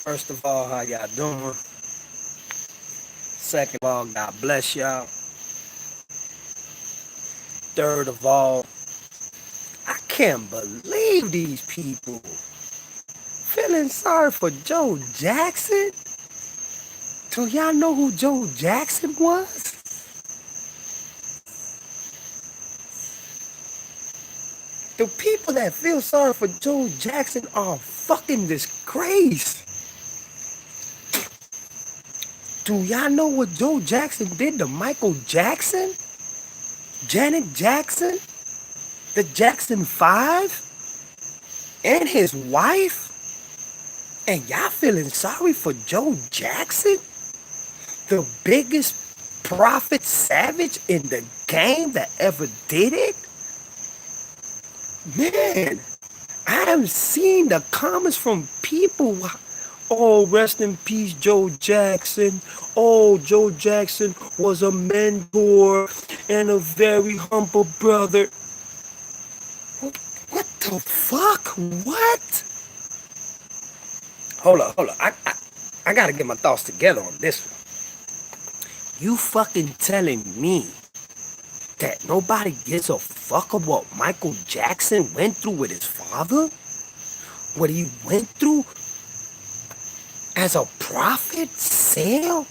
First of all, how y'all doing? Second of all, God bless y'all. Third of all, I can't believe these people feeling sorry for Joe Jackson. Do y'all know who Joe Jackson was? The people that feel sorry for Joe Jackson are fucking disgrace. Do y'all know what Joe Jackson did to Michael Jackson? Janet Jackson? The Jackson 5? And his wife? And y'all feeling sorry for Joe Jackson? The biggest prophet savage in the game that ever did it? Man, I have seen the comments from people. Oh, rest in peace, Joe Jackson. Oh, Joe Jackson was a mentor and a very humble brother. What the fuck? What? Hold up. I gotta get my thoughts together on this one. You fucking telling me that nobody gives a fuck about what Michael Jackson went through with his father? What he went through as a prophet sale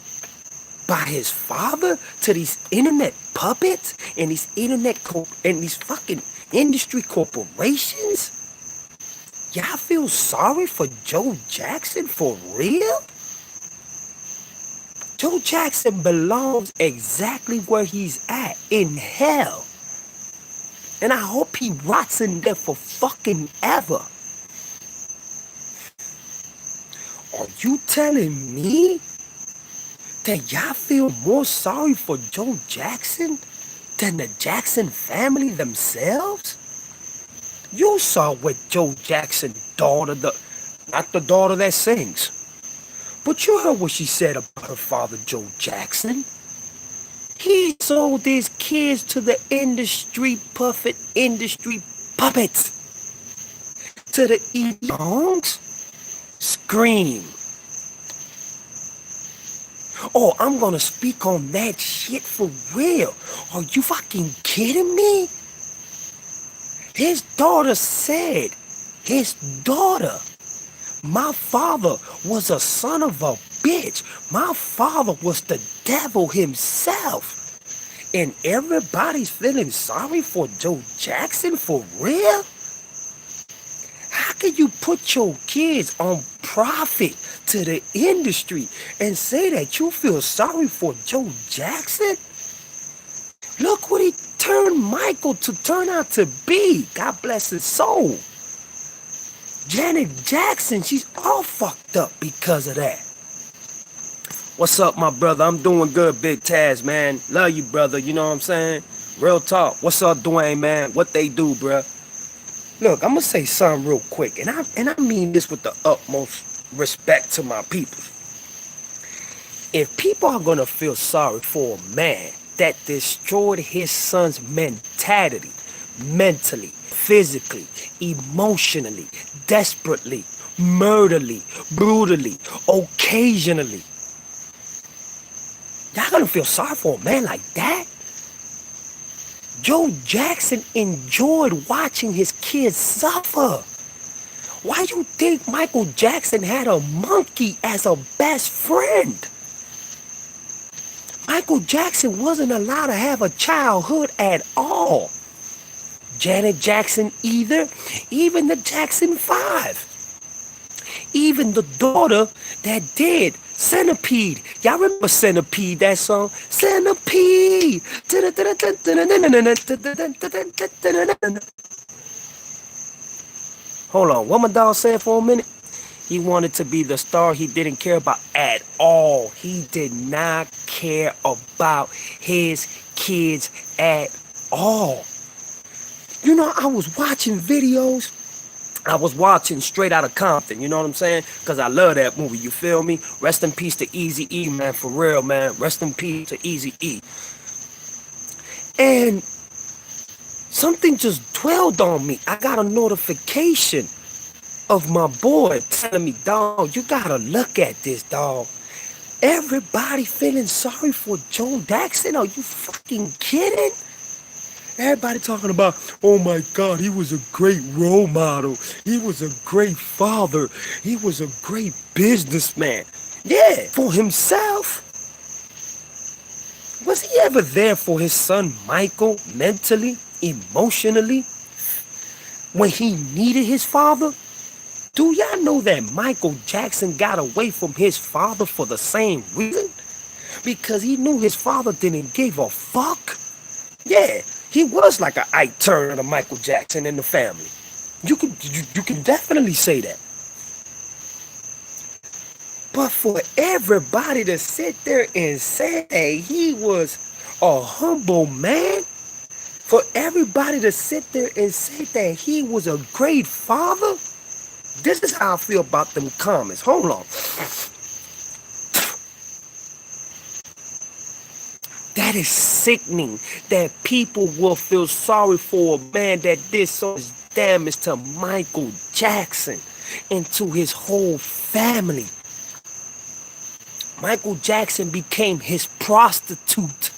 by his father to these internet puppets and these and these fucking industry corporations? Y'all feel sorry for Joe Jackson for real? Joe Jackson belongs exactly where he's at, in hell. And I hope he rots in there for fucking ever. Are you telling me that y'all feel more sorry for Joe Jackson than the Jackson family themselves? You saw what Joe Jackson's daughter, not the daughter that sings, but you heard what she said about her father, Joe Jackson. He sold his kids to the industry puppets. To the songs. Scream. Oh, I'm gonna speak on that shit for real. Are you fucking kidding me? His daughter said, my father was a son of a bitch. My father was the devil himself. And everybody's feeling sorry for Joe Jackson for real? How can you put your kids on profit to the industry and say that you feel sorry for Joe Jackson? Look what he turned Michael to turn out to be. God bless his soul. Janet Jackson, she's all fucked up because of that. What's up, my brother? I'm doing good, Big Taz, man. Love you, brother. You know what I'm saying? Real talk. What's up, Dwayne, man? What they do, bruh? Look, I'm gonna say something real quick, and I mean this with the utmost respect to my people. If people are gonna feel sorry for a man that destroyed his son's mentality, mentally, physically, emotionally, desperately, murderly, brutally, occasionally, y'all gonna feel sorry for a man like that? Joe Jackson enjoyed watching his kids suffer. Why do you think Michael Jackson had a monkey as a best friend? Michael Jackson wasn't allowed to have a childhood at all. Janet Jackson either, even the Jackson 5. Even the daughter that did Centipede. Y'all remember Centipede, that song? Centipede. Hold on, what my dog said for a minute? He wanted to be the star he didn't care about at all. He did not care about his kids at all. You know, I was watching videos. I was watching Straight Outta Compton, you know what I'm saying? Because I love that movie, you feel me? Rest in peace to Eazy-E, man, for real, man. Rest in peace to Eazy-E. And something just dwelled on me. I got a notification of my boy telling me, dog, you gotta look at this, dog. Everybody feeling sorry for Joe Jackson? Are you fucking kidding? Everybody talking about, oh my God, he was a great role model. He was a great father. He was a great businessman. Yeah, for himself. Was he ever there for his son Michael mentally, emotionally, when he needed his father? Do y'all know that Michael Jackson got away from his father for the same reason? Because he knew his father didn't give a fuck? Yeah, he was like an Ike Turner to Michael Jackson in the family. You can definitely say that. But for everybody to sit there and say that he was a humble man, for everybody to sit there and say that he was a great father, this is how I feel about them comments. Hold on. That is sickening that people will feel sorry for a man that did so much damage to Michael Jackson and to his whole family. Michael Jackson became his prostitute,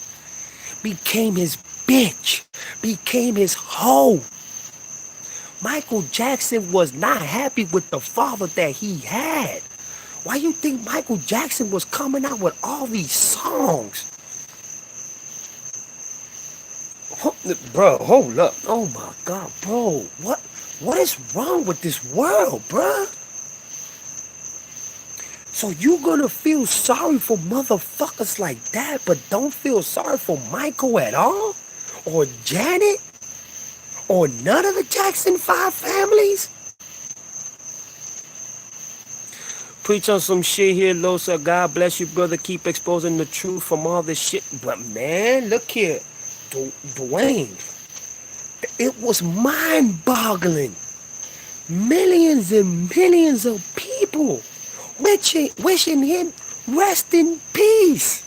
became his bitch, became his hoe. Michael Jackson was not happy with the father that he had. Why you think Michael Jackson was coming out with all these songs? Bro, hold up. Oh my God, bro. What is wrong with this world, bro? So you gonna feel sorry for motherfuckers like that, but don't feel sorry for Michael at all? Or Janet? Or none of the Jackson 5 families? Preach on some shit here, Losa. God bless you, brother. Keep exposing the truth from all this shit. But man, look here. Dwayne, it was mind-boggling. Millions and millions of people wishing him rest in peace.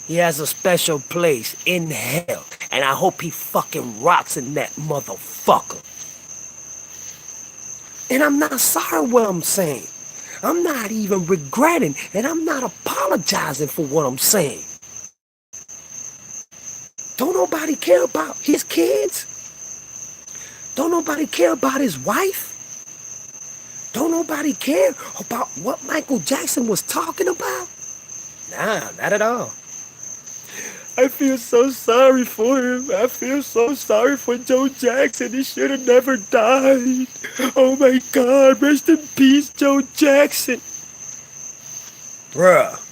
He has a special place in hell, and I hope he fucking rots in that motherfucker. And I'm not sorry what I'm saying. I'm not even regretting, and I'm not apologizing for what I'm saying. Don't nobody care about his kids? Don't nobody care about his wife? Don't nobody care about what Michael Jackson was talking about? Nah, not at all. I feel so sorry for him. I feel so sorry for Joe Jackson. He should have never died. Oh my God, rest in peace, Joe Jackson. Bruh.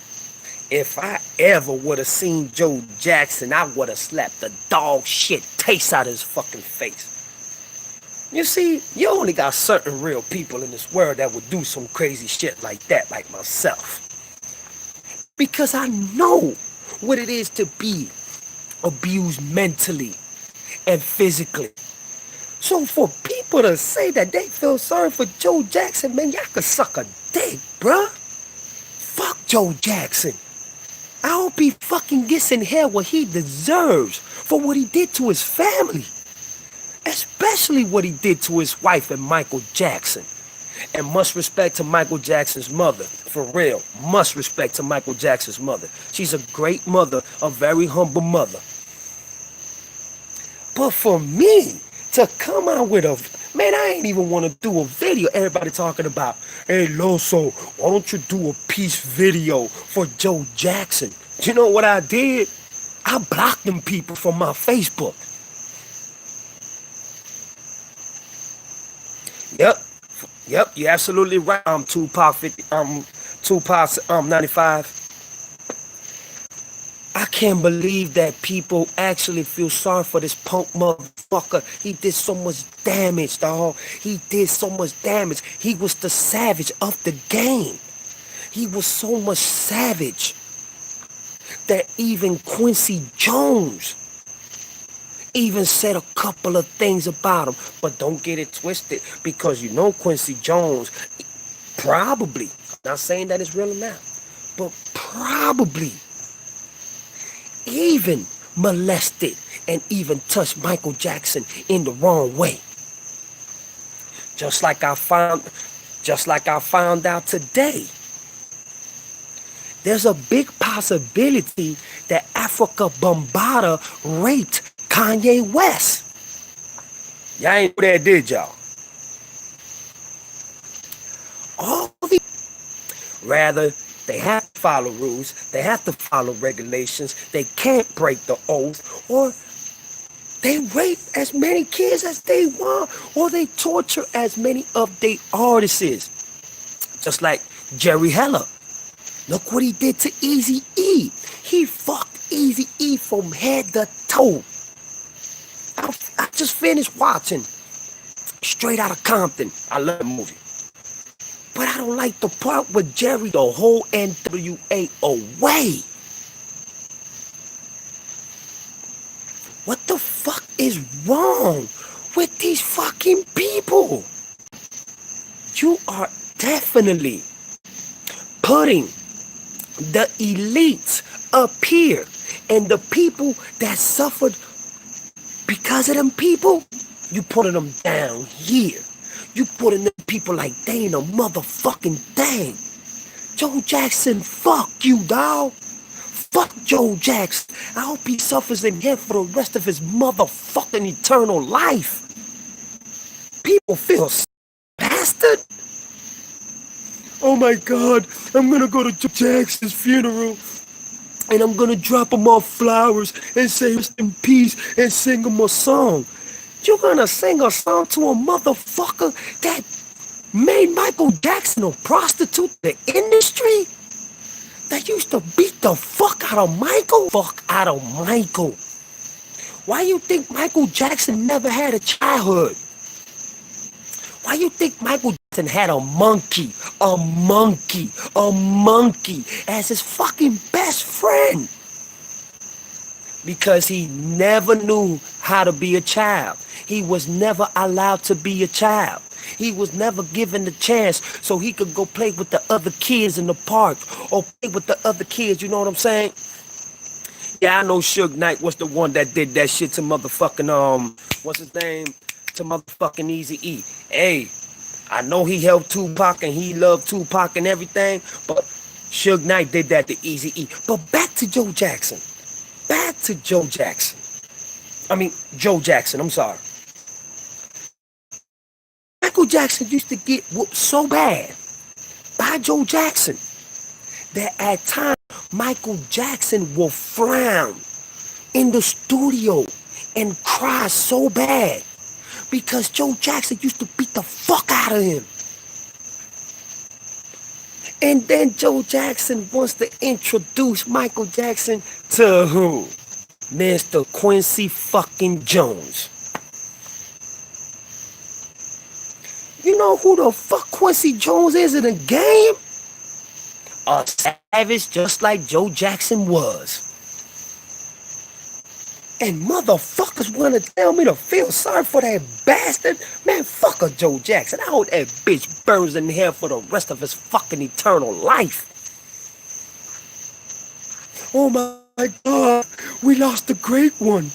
If I ever would have seen Joe Jackson, I would have slapped the dog shit taste out of his fucking face. You see, you only got certain real people in this world that would do some crazy shit like that, like myself. Because I know what it is to be abused mentally and physically. So for people to say that they feel sorry for Joe Jackson, man, y'all could suck a dick, bruh. Fuck Joe Jackson. I hope he fucking gets in hell what he deserves for what he did to his family. Especially what he did to his wife and Michael Jackson. And much respect to Michael Jackson's mother. For real. Much respect to Michael Jackson's mother. She's a great mother, a very humble mother. But for me to come out with a... Man, I ain't even want to do a video. Everybody talking about, hey, Loso, why don't you do a peace video for Joe Jackson? You know what I did? I blocked them people from my Facebook. Yep, you're absolutely right. Tupac 95. I can't believe that people actually feel sorry for this punk motherfucker. He did so much damage, dog. He did so much damage. He was the savage of the game. He was so much savage that even Quincy Jones even said a couple of things about him. But don't get it twisted, because you know Quincy Jones probably, not saying that it's real or not, but probably even molested and even touched Michael Jackson in the wrong way. Just like I found, just like I found out today, there's a big possibility that Africa Bambaataa raped Kanye West. Y'all ain't know that, did y'all? All the rather, they have to follow rules, they have to follow regulations, they can't break the oath, or they rape as many kids as they want, or they torture as many of their artists. Just like Jerry Heller. Look what he did to Eazy-E. He fucked Eazy-E from head to toe. I just finished watching Straight Outta Compton. I love the movie. But I don't like the part with Jerry the whole NWA away. What the fuck is wrong with these fucking people? You are definitely putting the elites up here, and the people that suffered because of them people, you putting them down here. You putting them people like they ain't a motherfucking thing. Joe Jackson, fuck you, dawg. Fuck Joe Jackson. I hope he suffers in hell for the rest of his motherfucking eternal life. People feel bastard. Oh my God, I'm gonna go to Joe Jackson's funeral and I'm gonna drop him off flowers and say rest in peace and sing him a song. You're gonna sing a song to a motherfucker that made Michael Jackson a prostitute in the industry? That used to beat the fuck out of Michael? Fuck out of Michael. Why you think Michael Jackson never had a childhood? Why you think Michael Jackson had a monkey as his fucking best friend? Because he never knew how to be a child. He was never allowed to be a child. He was never given the chance so he could go play with the other kids in the park or play with the other kids, you know what I'm saying? Yeah, I know Suge Knight was the one that did that shit to motherfucking, what's his name? To motherfucking Eazy-E. Hey, I know he helped Tupac and he loved Tupac and everything, but Suge Knight did that to Eazy-E. But back to Joe Jackson. Back to Joe Jackson. Joe Jackson, I'm sorry. Michael Jackson used to get whooped so bad by Joe Jackson that at times Michael Jackson will frown in the studio and cry so bad because Joe Jackson used to beat the fuck out of him. And then Joe Jackson wants to introduce Michael Jackson to who? Mr. Quincy fucking Jones. You know who the fuck Quincy Jones is in the game? A savage just like Joe Jackson was. And motherfuckers want to tell me to feel sorry for that bastard? Man, fuck a Joe Jackson. I hope that bitch burns in hell for the rest of his fucking eternal life. Oh my God, we lost a great one.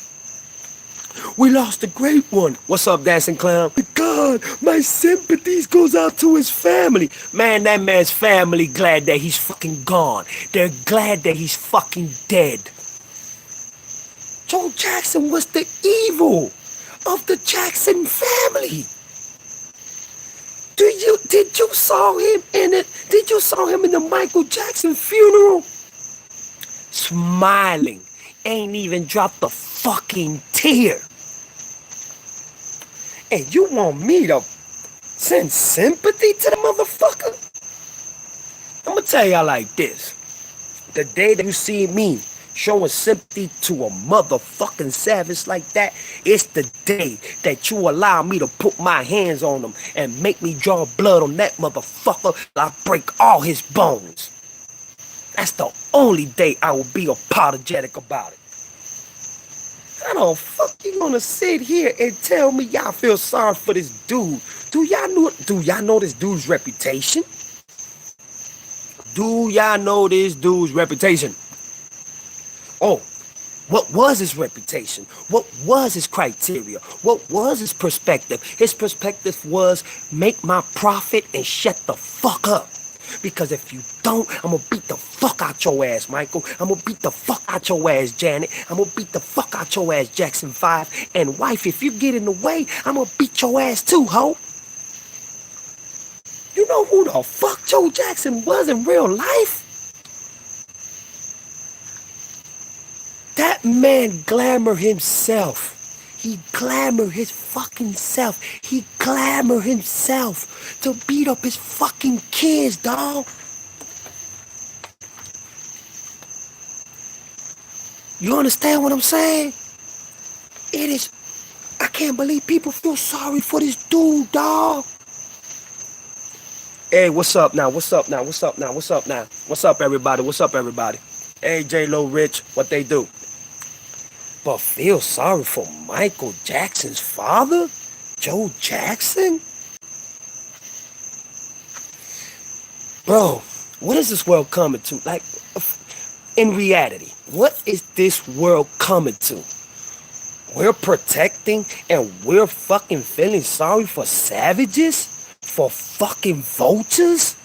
We lost a great one. What's up, Dancing Clown? God, my sympathies goes out to his family. Man, that man's family glad that he's fucking gone. They're glad that he's fucking dead. Joe Jackson was the evil of the Jackson family. Did you saw him in it? Did you saw him in the Michael Jackson funeral? Smiling. Ain't even dropped a fucking tear. And you want me to send sympathy to the motherfucker? I'm gonna tell y'all like this. The day that you see me showing sympathy to a motherfucking savage like that, it's the day that you allow me to put my hands on him and make me draw blood on that motherfucker. I break all his bones. That's the only day I will be apologetic about it. I don't fucking wanna sit here and tell me y'all feel sorry for this dude. Do y'all know this dude's reputation? Do y'all know this dude's reputation? Oh, What was his reputation? What was his criteria? What was his perspective? His perspective was make my profit and shut the fuck up. Because if you don't, I'm gonna beat the fuck out your ass, Michael. I'm gonna beat the fuck out your ass, Janet. I'm gonna beat the fuck out your ass, Jackson 5. And wife, if you get in the way, I'm gonna beat your ass too, ho. You know who the fuck Joe Jackson was in real life? That man glamour himself. He glamour his fucking self. He glamour himself to beat up his fucking kids, dog. You understand what I'm saying? It is, I can't believe people feel sorry for this dude, dog. Hey, what's up now? What's up now? What's up now? What's up now? What's up, everybody? What's up, everybody? Hey, J-Lo Rich, what they do? But feel sorry for Michael Jackson's father? Joe Jackson? Bro, what is this world coming to? Like, in reality, what is this world coming to? We're protecting and we're fucking feeling sorry for savages? For fucking vultures?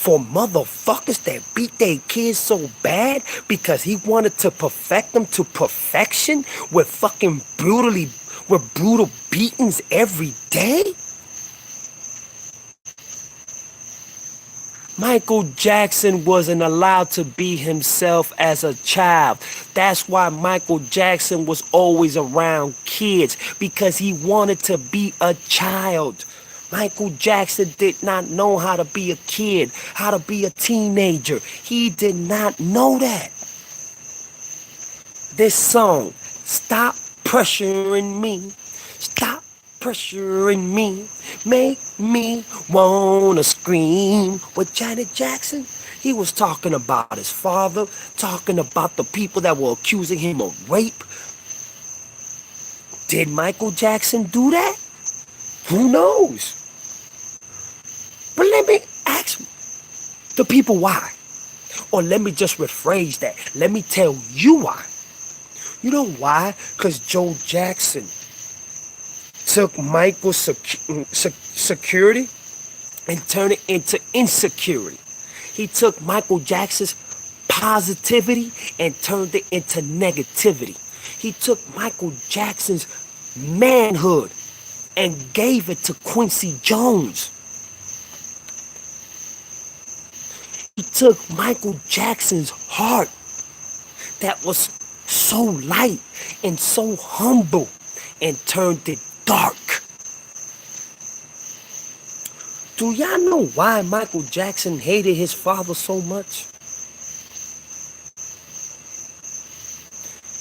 For motherfuckers that beat their kids so bad because he wanted to perfect them to perfection with fucking brutal beatings every day? Michael Jackson wasn't allowed to be himself as a child. That's why Michael Jackson was always around kids, because he wanted to be a child. Michael Jackson did not know how to be a kid, how to be a teenager. He did not know that. This song, Stop Pressuring Me, Stop Pressuring Me, Make Me Wanna Scream. With Janet Jackson, he was talking about his father, talking about the people that were accusing him of rape. Did Michael Jackson do that? Who knows? But let me ask the people why. Or let me just rephrase that. Let me tell you why. You know why? Because Joe Jackson took Michael's security and turned it into insecurity. He took Michael Jackson's positivity and turned it into negativity. He took Michael Jackson's manhood and gave it to Quincy Jones. He took Michael Jackson's heart that was so light and so humble and turned it dark. Do y'all know why Michael Jackson hated his father so much?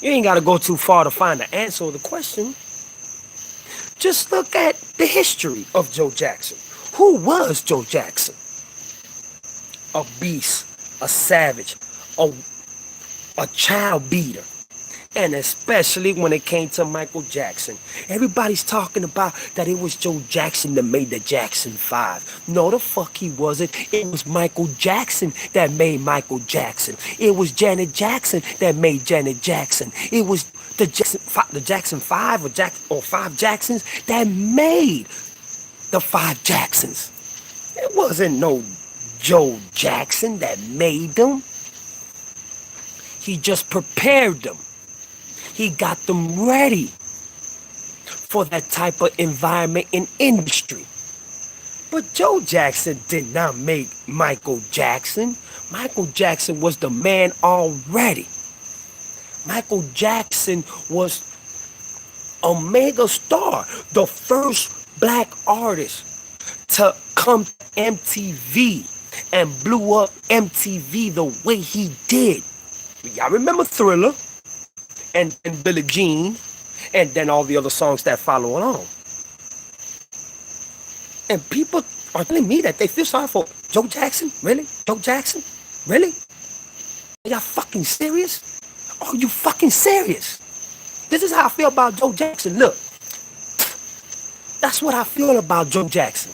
You ain't got to go too far to find the answer to the question. Just look at the history of Joe Jackson. Who was Joe Jackson? A beast, a savage, a child beater. And especially when it came to Michael Jackson. Everybody's talking about that it was Joe Jackson that made the Jackson 5. No, the fuck he wasn't. It was Michael Jackson that made Michael Jackson. It was Janet Jackson that made Janet Jackson. It was the Jackson 5 or 5 Jacksons that made the 5 Jacksons. It wasn't no Joe Jackson that made them. He just prepared them. He got them ready for that type of environment and industry. But Joe Jackson did not make Michael Jackson. Michael Jackson was the man already. Michael Jackson was a mega star, the first black artist to come to MTV and blew up MTV the way he did. Y'all remember Thriller and Billie Jean and then all the other songs that follow along. And people are telling me that they feel sorry for Joe Jackson? Really? Joe Jackson? Really? Are y'all fucking serious? Are you fucking serious? This is how I feel about Joe Jackson. Look, that's what I feel about Joe Jackson.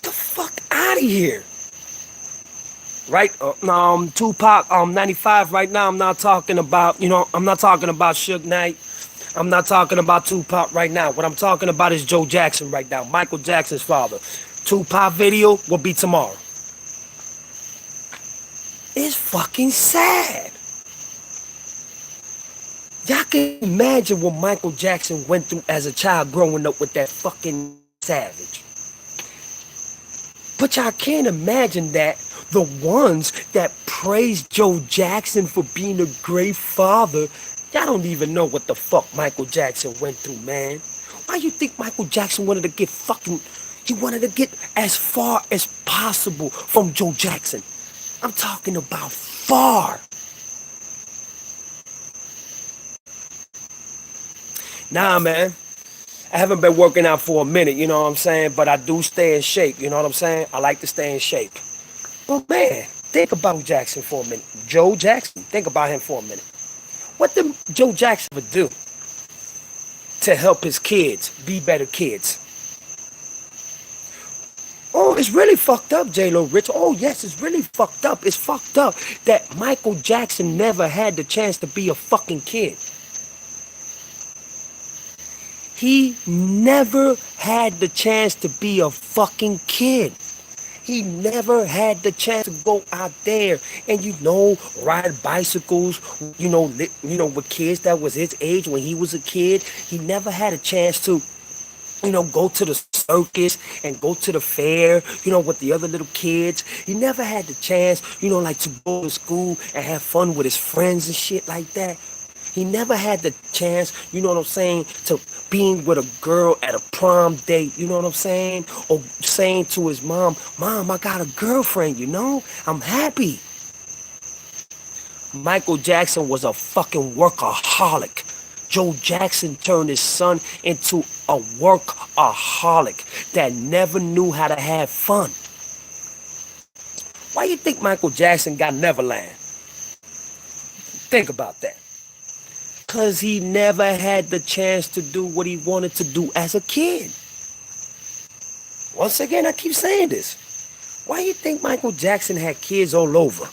The fuck out of here. right? Tupac, 95 right now. I'm not talking about, I'm not talking about Suge Knight. I'm not talking about Tupac right now. What I'm talking about is Joe Jackson right now, Michael Jackson's father. Tupac video will be tomorrow. It's fucking sad. Y'all can imagine what Michael Jackson went through as a child growing up with that fucking savage. But y'all can't imagine that the ones that praise Joe Jackson for being a great father, y'all don't even know what the fuck Michael Jackson went through, man. Why you think Michael Jackson wanted to get he wanted to get as far as possible from Joe Jackson? I'm talking about far. Nah, man. I haven't been working out for a minute, you know what I'm saying? But I do stay in shape, you know what I'm saying? I like to stay in shape. But man, think about Jackson for a minute. Joe Jackson, think about him for a minute. What did Joe Jackson ever do to help his kids be better kids? Oh, it's really fucked up, J-Lo Rich. Oh, yes, it's really fucked up. It's fucked up that Michael Jackson never had the chance to be a fucking kid. He never had the chance to be a fucking kid. He never had the chance to go out there and, ride bicycles, with kids that was his age when he was a kid. He never had a chance to, go to the circus and go to the fair, with the other little kids. He never had the chance, like to go to school and have fun with his friends and shit like that. He never had the chance, you know what I'm saying, to being with a girl at a prom date, you know what I'm saying? Or saying to his mom, Mom, I got a girlfriend, I'm happy. Michael Jackson was a fucking workaholic. Joe Jackson turned his son into a workaholic that never knew how to have fun. Why you think Michael Jackson got Neverland? Think about that. Because he never had the chance to do what he wanted to do as a kid. Once again, I keep saying this. Why you think Michael Jackson had kids all over?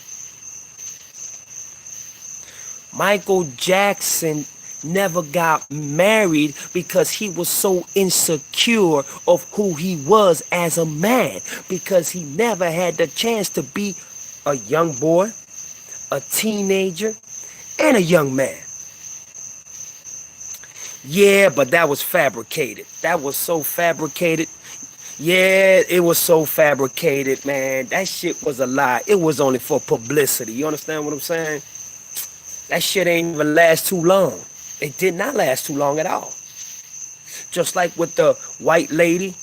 Michael Jackson never got married because he was so insecure of who he was as a man, because he never had the chance to be a young boy, a teenager, and a young man. Yeah, but that was fabricated. That was so fabricated. Yeah, it was so fabricated, man. That shit was a lie. It was only for publicity. You understand what I'm saying? That shit ain't even last too long. It did not last too long at all. Just like with the white lady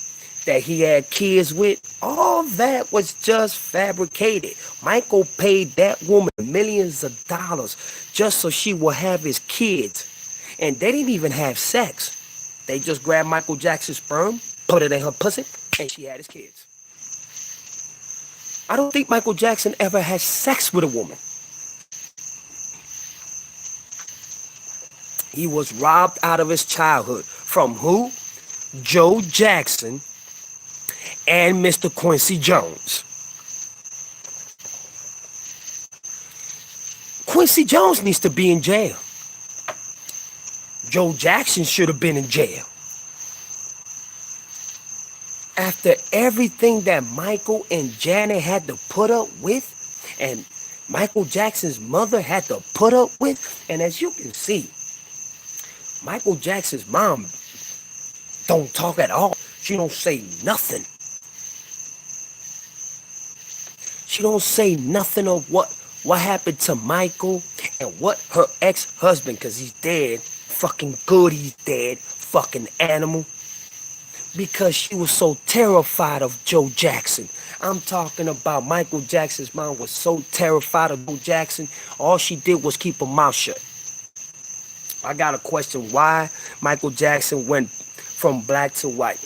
that he had kids with, all that was just fabricated. Michael paid that woman millions of dollars just so she would have his kids. And they didn't even have sex. They just grabbed Michael Jackson's sperm, put it in her pussy, and she had his kids. I don't think Michael Jackson ever had sex with a woman. He was robbed out of his childhood. From who? Joe Jackson and Mr. Quincy Jones. Quincy Jones needs to be in jail. Joe Jackson should have been in jail. After everything that Michael and Janet had to put up with, and Michael Jackson's mother had to put up with, and as you can see, Michael Jackson's mom don't talk at all. She don't say nothing. She don't say nothing of what happened to Michael and what her ex-husband, because he's dead, fucking good he's dead, fucking animal. Because she was so terrified of Joe Jackson. I'm talking about Michael Jackson's mom was so terrified of Joe Jackson, all she did was keep her mouth shut. I got a question, why Michael Jackson went from black to white.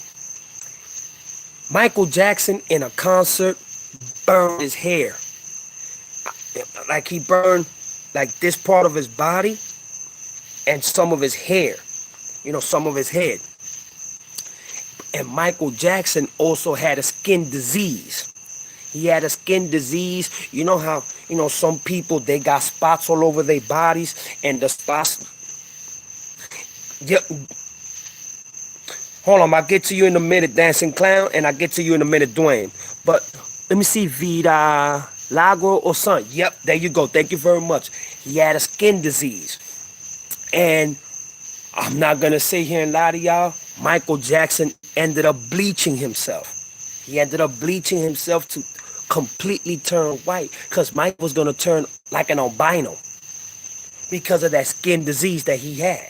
Michael Jackson in a concert burned his hair. Like he burned like this part of his body and some of his hair, some of his head. And Michael Jackson also had a skin disease. He had a skin disease. You know how, some people, they got spots all over their bodies, and the spots, yep. Hold on, I'll get to you in a minute, Dancing Clown, and I'll get to you in a minute, Dwayne. But let me see, Vida Lago or son. Yep, there you go. Thank you very much. He had a skin disease. And I'm not going to sit here and lie to y'all. Michael Jackson ended up bleaching himself. He ended up bleaching himself to completely turn white because Mike was going to turn like an albino because of that skin disease that he had.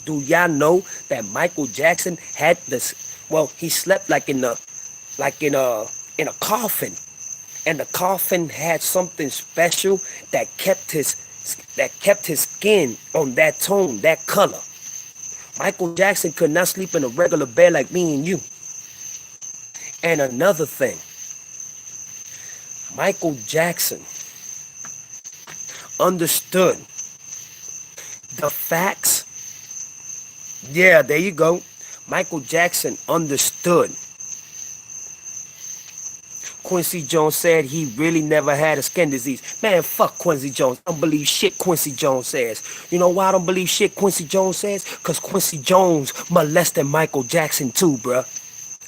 Do y'all know that Michael Jackson had this? Well, he slept like in a coffin, and the coffin had something special that kept his skin on that tone, that color. Michael Jackson could not sleep in a regular bed like me and you. And another thing, Michael Jackson understood the facts. Yeah, there you go. Michael Jackson understood. Quincy Jones said he really never had a skin disease. Man, fuck Quincy Jones. I don't believe shit Quincy Jones says. You know why I don't believe shit Quincy Jones says? Because Quincy Jones molested Michael Jackson too, bruh.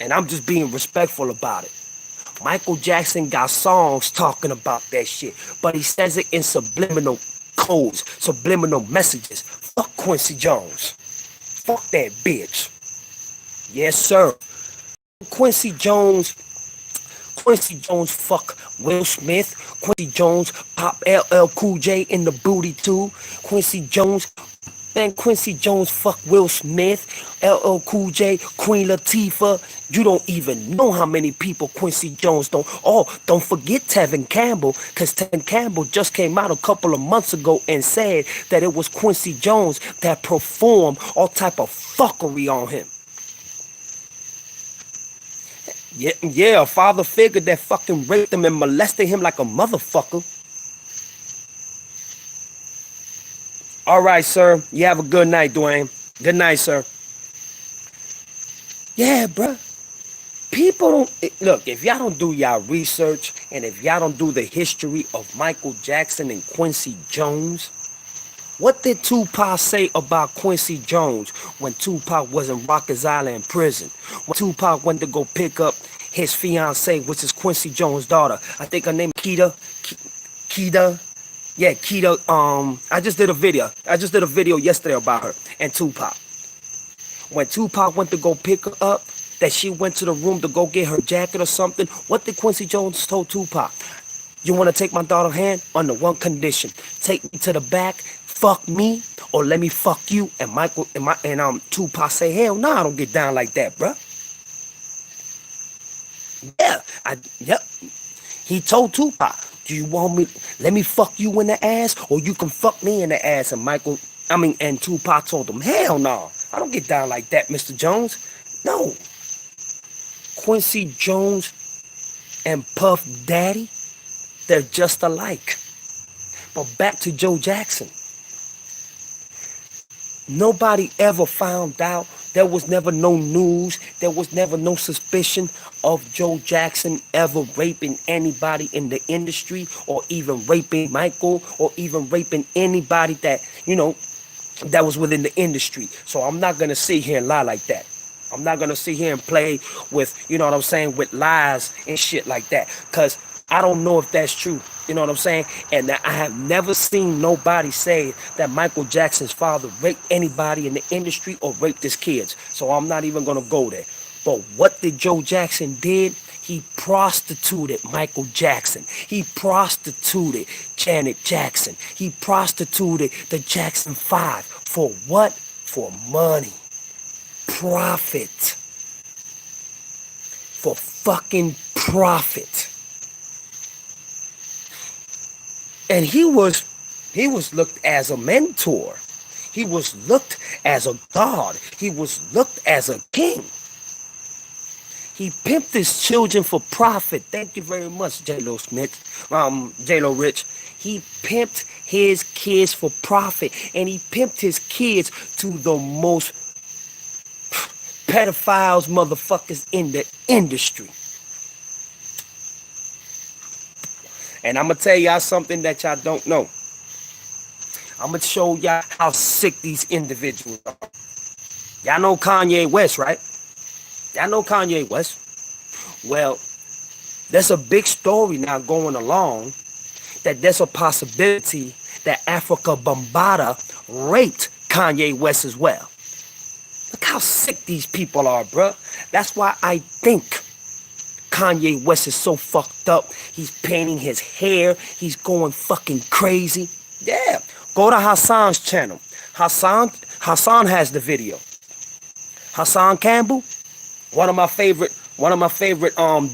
And I'm just being respectful about it. Michael Jackson got songs talking about that shit, but he says it in subliminal codes, subliminal messages. Fuck Quincy Jones. Fuck that bitch. Yes, sir. Quincy Jones fuck Will Smith. Quincy Jones pop LL Cool J in the booty too. Quincy Jones fuck Will Smith, LL Cool J, Queen Latifah. You don't even know how many people Quincy Jones don't. Oh, don't forget Tevin Campbell, because Tevin Campbell just came out a couple of months ago and said that it was Quincy Jones that performed all type of fuckery on him. Yeah, a father figure that fucking raped him and molested him like a motherfucker. All right, sir. You have a good night, Dwayne. Good night, sir. Yeah, bruh. People don't... Look, if y'all don't do y'all research and if y'all don't do the history of Michael Jackson and Quincy Jones, what did Tupac say about Quincy Jones when Tupac was in Rikers Island prison? When Tupac went to go pick up his fiancee, which is Quincy Jones' daughter. I think her name is Keita. Yeah, Keita. I just did a video yesterday about her and Tupac. When Tupac went to go pick her up, that she went to the room to go get her jacket or something, what did Quincy Jones told Tupac? You want to take my daughter's hand? Under one condition. Take me to the back, fuck me, or let me fuck you. And Tupac say, hell no, I don't get down like that, bruh. Yep. He told Tupac, do you want me, let me fuck you in the ass, or you can fuck me in the ass? And Tupac told him, hell no, I don't get down like that, Mr. Jones. No. Quincy Jones and Puff Daddy, they're just alike. But back to Joe Jackson. Nobody ever found out. There was never no news. There was never no suspicion of Joe Jackson ever raping anybody in the industry, or even raping Michael, or even raping anybody that, that was within the industry. So I'm not going to sit here and lie like that. I'm not going to sit here and play with, with lies and shit like that. Because I don't know if that's true. You know what I'm saying? And I have never seen nobody say that Michael Jackson's father raped anybody in the industry or raped his kids. So I'm not even going to go there. But what did Joe Jackson did? He prostituted Michael Jackson. He prostituted Janet Jackson. He prostituted the Jackson 5. For what? For money. Profit. For fucking profit. And he was looked as a mentor. He was looked as a god. He was looked as a king. He pimped his children for profit. Thank you very much, J-Lo Smith. J-Lo Rich. He pimped his kids for profit. And he pimped his kids to the most pedophiles motherfuckers in the industry. And I'm going to tell y'all something that y'all don't know. I'm going to show y'all how sick these individuals are. Y'all know Kanye West, right? Y'all know Kanye West. Well, there's a big story now going along that there's a possibility that Africa Bambaataa raped Kanye West as well. Look how sick these people are, bruh. That's why I think Kanye West is so fucked up. He's painting his hair. He's going fucking crazy. Yeah. Go to Hassan's channel. Hassan has the video. Hassan Campbell, one of my favorite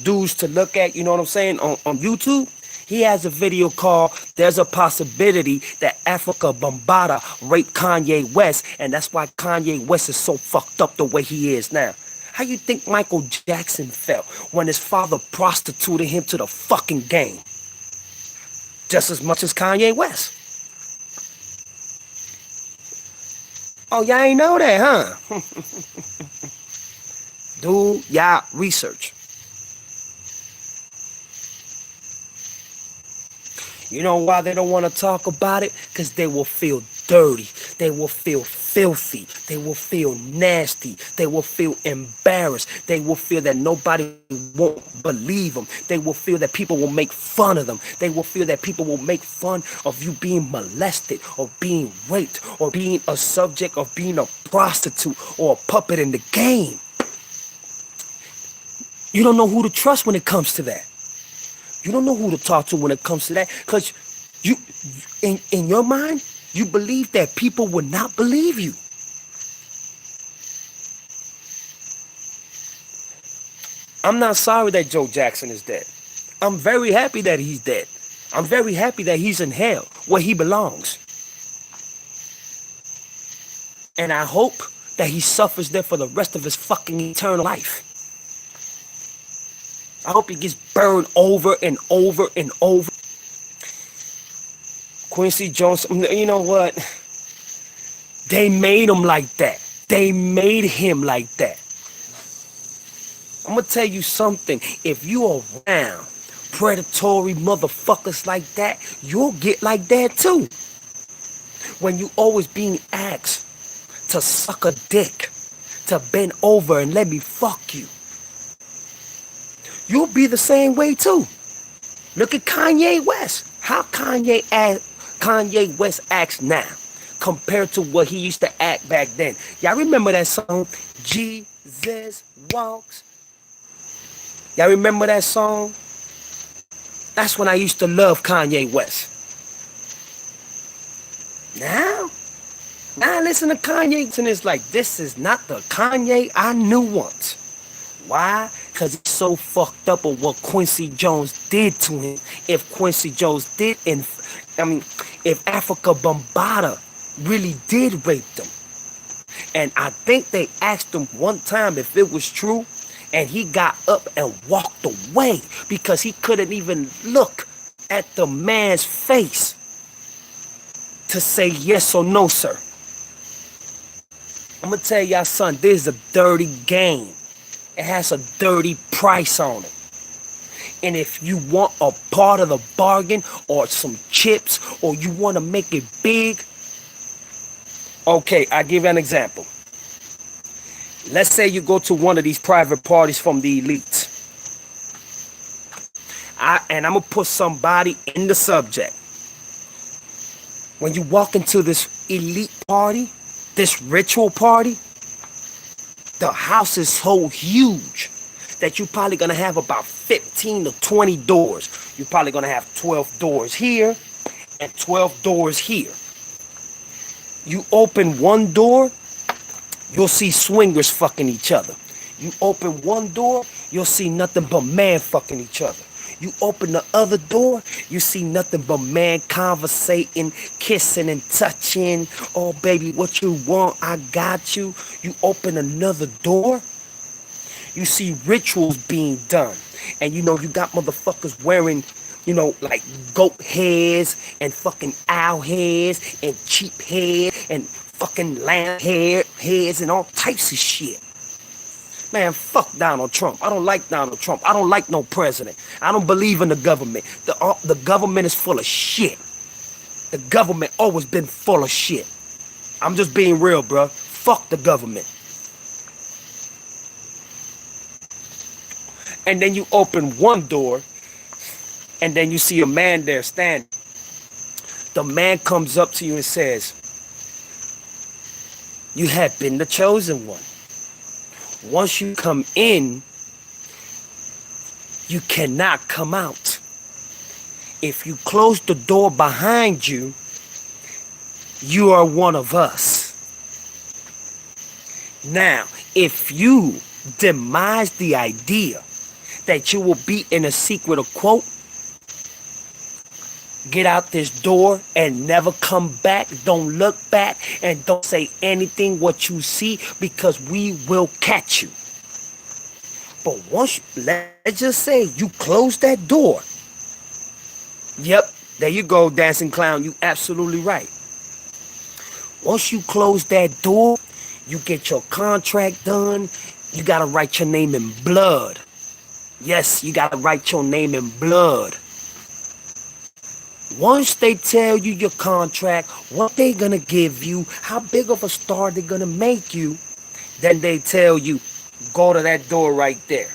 dudes to look at, you know what I'm saying, on YouTube. He has a video called There's a Possibility That Africa Bambaataa Raped Kanye West, and that's why Kanye West is so fucked up the way he is now. How you think Michael Jackson felt when his father prostituted him to the fucking game? Just as much as Kanye West. Oh, y'all ain't know that, huh? Do y'all research. You know why they don't want to talk about it? Because they will feel dirty. They will feel filthy. They will feel nasty. They will feel embarrassed. They will feel that nobody won't believe them. They will feel that people will make fun of them. They will feel that people will make fun of you being molested or being raped or being a subject of being a prostitute or a puppet in the game. You don't know who to trust when it comes to that. You don't know who to talk to when it comes to that, because you, in your mind, you believe that people would not believe you. I'm not sorry that Joe Jackson is dead. I'm very happy that he's dead. I'm very happy that he's in hell, where he belongs. And I hope that he suffers there for the rest of his fucking eternal life. I hope he gets burned over and over and over. Quincy Jones, you know what? They made him like that. They made him like that. I'm going to tell you something. If you around predatory motherfuckers like that, you'll get like that too. When you always being asked to suck a dick, to bend over and let me fuck you, you'll be the same way too. Look at Kanye West. How Kanye West acts now compared to what he used to act back then. Y'all remember that song, Jesus Walks? Y'all remember that song? That's when I used to love Kanye West. Now listen to Kanye and it's like, this is not the Kanye I knew once. Why? Because he's so fucked up with what Quincy Jones did to him. If Quincy Jones did, if Africa Bambaataa really did rape them. And I think they asked him one time if it was true, and he got up and walked away because he couldn't even look at the man's face to say yes or no, sir. I'm going to tell y'all, son, this is a dirty game. It has a dirty price on it. And if you want a part of the bargain or some chips or you want to make it big, okay, I'll give you an example. Let's say you go to one of these private parties from the elites. And I'm going to put somebody in the subject. When you walk into this elite party, this ritual party, the house is so huge that you're probably going to have about 15 to 20 doors. You're probably going to have 12 doors here and 12 doors here. You open one door, you'll see swingers fucking each other. You open one door, you'll see nothing but man fucking each other. You open the other door, you see nothing but man conversating, kissing and touching. Oh, baby, what you want? I got you. You open another door, you see rituals being done. And you know, you got motherfuckers wearing, you know, like goat heads and fucking owl heads and sheep head and fucking lamb heads and all types of shit. Man, fuck Donald Trump. I don't like Donald Trump. I don't like no president. I don't believe in the government. The government is full of shit. The government always been full of shit. I'm just being real, bro. Fuck the government. And then you open one door, and then you see a man there standing. The man comes up to you and says, you have been the chosen one. Once you come in, you cannot come out. If you close the door behind you, you are one of us. Now, if you demise the idea that you will be in a secret, quote, get out this door and never come back. Don't look back and don't say anything what you see, because we will catch you. But once, let's just say you close that door. Yep, there you go, dancing clown. You absolutely right. Once you close that door, you get your contract done. You got to write your name in blood. Yes, you got to write your name in blood. Once they tell you your contract, what they gonna give you, how big of a star they gonna make you, then they tell you, go to that door right there.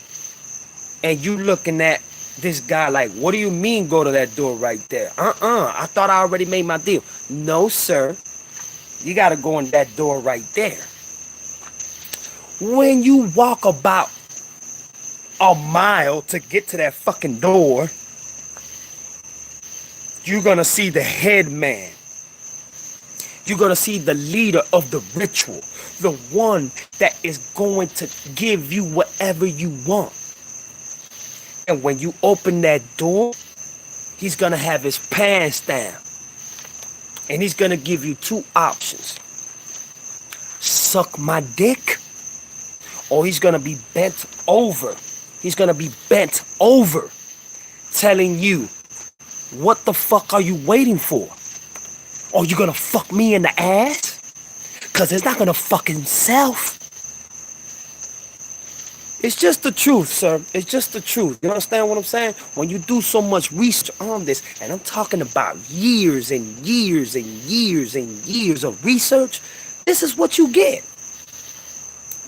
And you looking at this guy like, what do you mean go to that door right there? I thought I already made my deal. No, sir. You gotta go in that door right there. When you walk about a mile to get to that fucking door, you're going to see the head man. You're going to see the leader of the ritual. The one that is going to give you whatever you want. And when you open that door, he's going to have his pants down. And he's going to give you two options. Suck my dick. Or he's going to be bent over. He's going to be bent over telling you, what the fuck are you waiting for? Are you gonna fuck me in the ass? Cause it's not gonna fucking self. It's just the truth, sir. It's just the truth. You understand what I'm saying? When you do so much research on this, and I'm talking about years and years and years and years of research, this is what you get.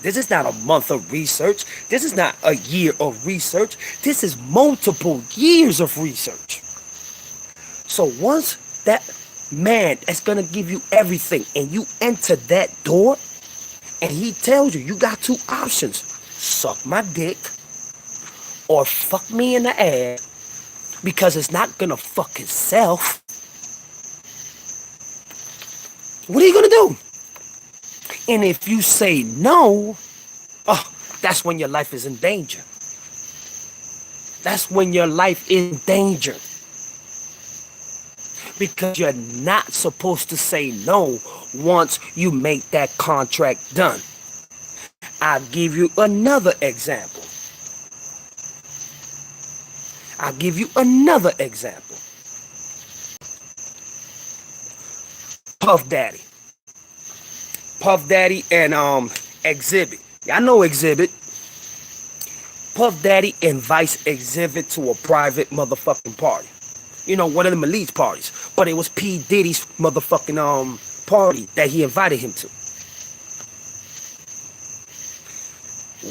This is not a month of research. This is not a year of research. This is multiple years of research. So once that man is going to give you everything and you enter that door and he tells you, you got two options. Suck my dick or fuck me in the ass, because it's not going to fuck itself. What are you going to do? And if you say no, oh, that's when your life is in danger. That's when your life is in danger. Because you're not supposed to say no once you make that contract done. I'll give you another example. Puff Daddy. Puff Daddy and Exhibit. Y'all know Exhibit. Puff Daddy invites Exhibit to a private motherfucking party. You know, one of them elite parties. But it was P. Diddy's motherfucking party that he invited him to.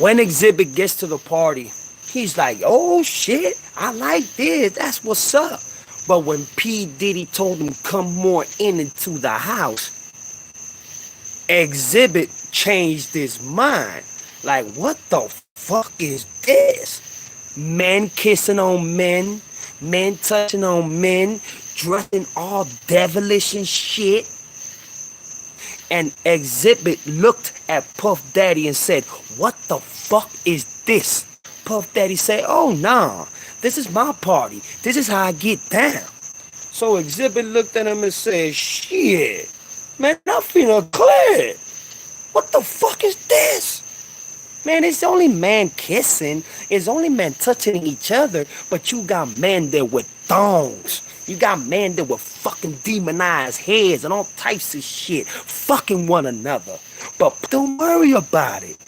When Exhibit gets to the party, he's like, oh shit, I like this. That's what's up. But when P. Diddy told him come more into the house, Exhibit changed his mind. Like, what the fuck is this? Men kissing on men. Men touching on men, dressing all devilish and shit. And Exhibit looked at Puff Daddy and said, what the fuck is this? Puff Daddy said, oh nah, this is my party. This is how I get down. So Exhibit looked at him and said, shit, man, I feel clear. What the fuck is this? Man, it's only man kissing. It's only men touching each other. But you got men there with thongs. You got men there with fucking demonized heads and all types of shit. Fucking one another. But don't worry about it.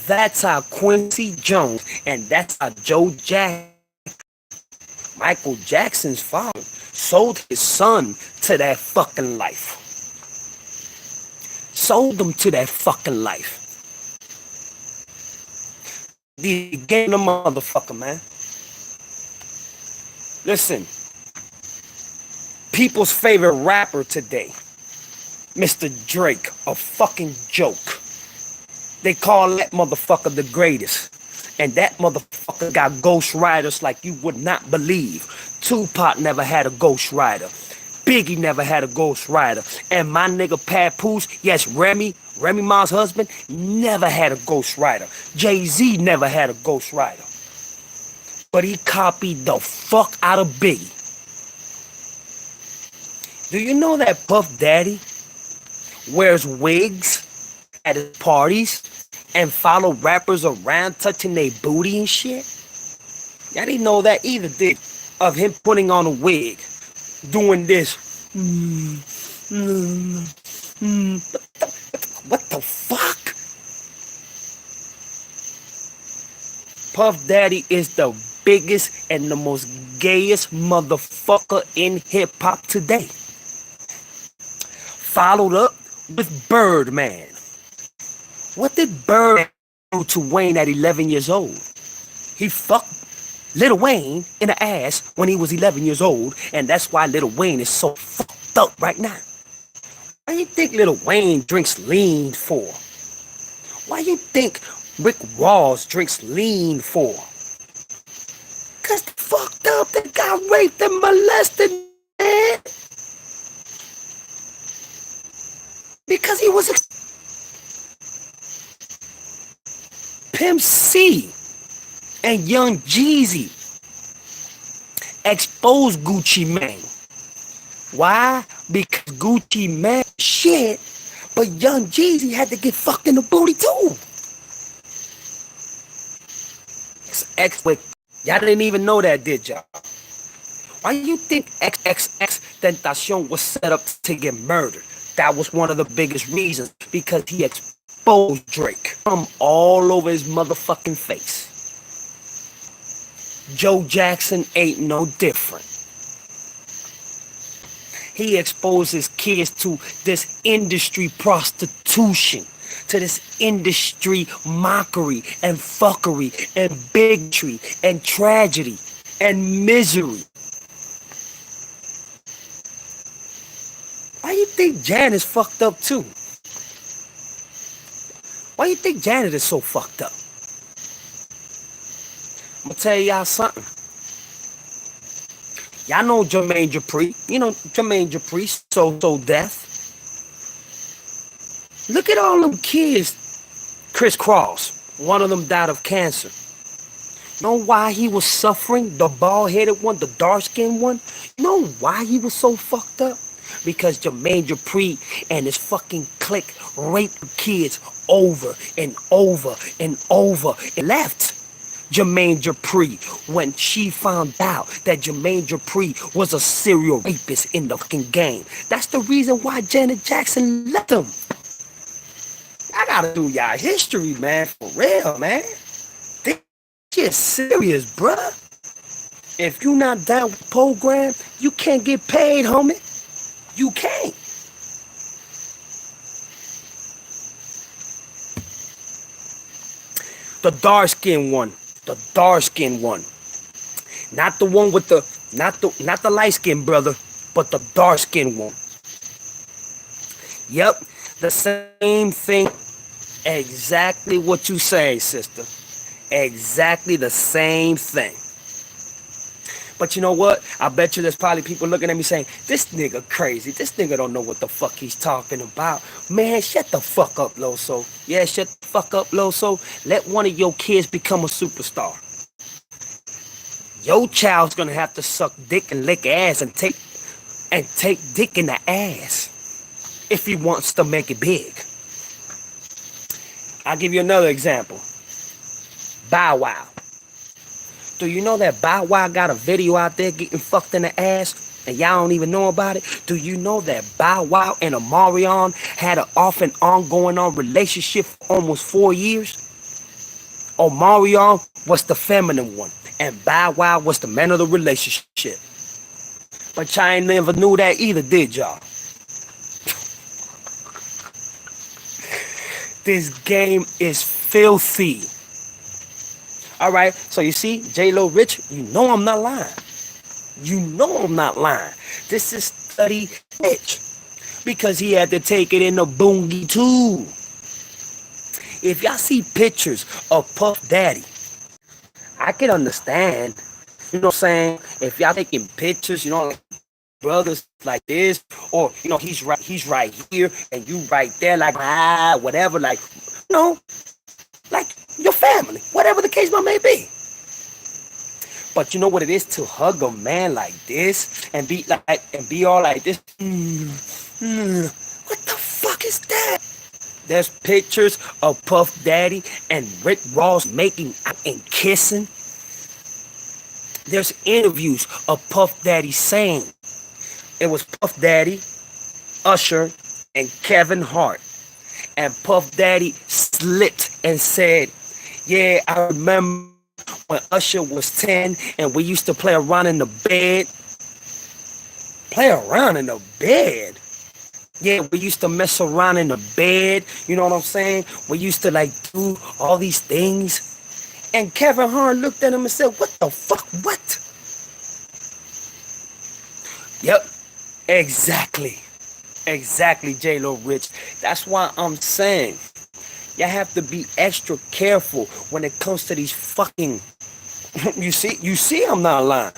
That's how Quincy Jones and that's how Joe Jackson, Michael Jackson's father, sold his son to that fucking life. Sold them to that fucking life. The game the motherfucker, man. Listen, people's favorite rapper today, Mr. Drake, a fucking joke. They call that motherfucker the greatest. And that motherfucker got ghostwriters like you would not believe. Tupac never had a ghostwriter. Biggie never had a ghostwriter. And my nigga Papoose, yes, Remy Ma's husband, never had a ghostwriter. Jay-Z never had a ghostwriter. But he copied the fuck out of Biggie. Do you know that Puff Daddy wears wigs at his parties and follow rappers around touching their booty and shit? Y'all didn't know that either, did? Of him putting on a wig, doing this. What the fuck? Puff Daddy is the biggest and the most gayest motherfucker in hip hop today. Followed up with Birdman. What did Bird do to Wayne at 11 years old? He fucked Lil Wayne in the ass when he was 11 years old, and that's why Lil Wayne is so fucked up right now. Why you think Lil Wayne drinks lean for? Why you think Rick Ross drinks lean for? Cause they fucked up, they got raped and molested, man. Because he was Pimp C and Young Jeezy exposed Gucci Mane. Why? Because Gucci Mane shit, but Young Jeezy had to get fucked in the booty too. Y'all didn't even know that, did y'all? Why you think XXXTentacion was set up to get murdered? That was one of the biggest reasons, because he exposed Drake from all over his motherfucking face. Joe Jackson ain't no different. He exposed his kids to this industry prostitution, to this industry mockery and fuckery and bigotry and tragedy and misery. Why you think Janet's fucked up too? Why you think Janet is so fucked up? I'm gonna tell y'all something. Y'all know Jermaine Dupri. You know Jermaine Dupri, so deaf. Look at all them kids. Chris Cross, one of them died of cancer. You know why he was suffering? The bald-headed one, the dark-skinned one? You know why he was so fucked up? Because Jermaine Dupri and his fucking clique raped kids over and over and over and left Jermaine Dupri when she found out that Jermaine Dupri was a serial rapist in the fucking game. That's the reason why Janet Jackson left him. I gotta do y'all history, man, for real, man. This shit serious, bruh. If you not down with the program, you can't get paid, homie. You can't. The dark-skinned one. The dark-skinned one. Not the one with the not the light-skinned brother, but the dark-skinned one. Yep, the same thing. Exactly what you say, sister. Exactly the same thing. But you know what? I bet you there's probably people looking at me saying, this nigga crazy. This nigga don't know what the fuck he's talking about. Man, shut the fuck up, Loso. Yeah, shut the fuck up, Loso. Let one of your kids become a superstar. Your child's gonna have to suck dick and lick ass and take dick in the ass if he wants to make it big. I'll give you another example. Bow Wow. Do you know that Bow Wow got a video out there getting fucked in the ass and y'all don't even know about it? Do you know that Bow Wow and Omarion had an off and on going on relationship for almost 4 years? Omarion was the feminine one, and Bow Wow was the man of the relationship. But y'all ain't never knew that either, did y'all? This game is filthy. All right, so you see, J-Lo Rich, you know I'm not lying. You know I'm not lying. This is Study Rich. Because he had to take it in the boongie too. If y'all see pictures of Puff Daddy, I can understand, you know what I'm saying? If y'all taking pictures, you know, like brothers like this, or you know, he's right here and you right there, like whatever, like, you know, like your family, whatever the case may be. But you know what it is to hug a man like this and be all like this? What the fuck is that? There's pictures of Puff Daddy and Rick Ross making out and kissing. There's interviews of Puff Daddy saying it was Puff Daddy, Usher, and Kevin Hart. And Puff Daddy slipped and said, yeah, I remember when Usher was 10 and we used to play around in the bed. Play around in the bed? Yeah, we used to mess around in the bed. You know what I'm saying? We used to like do all these things. And Kevin Hart looked at him and said, what the fuck? What? Yep. Exactly. Exactly, J-Lo Rich. That's why I'm saying y'all have to be extra careful when it comes to these fucking... You see I'm not lying.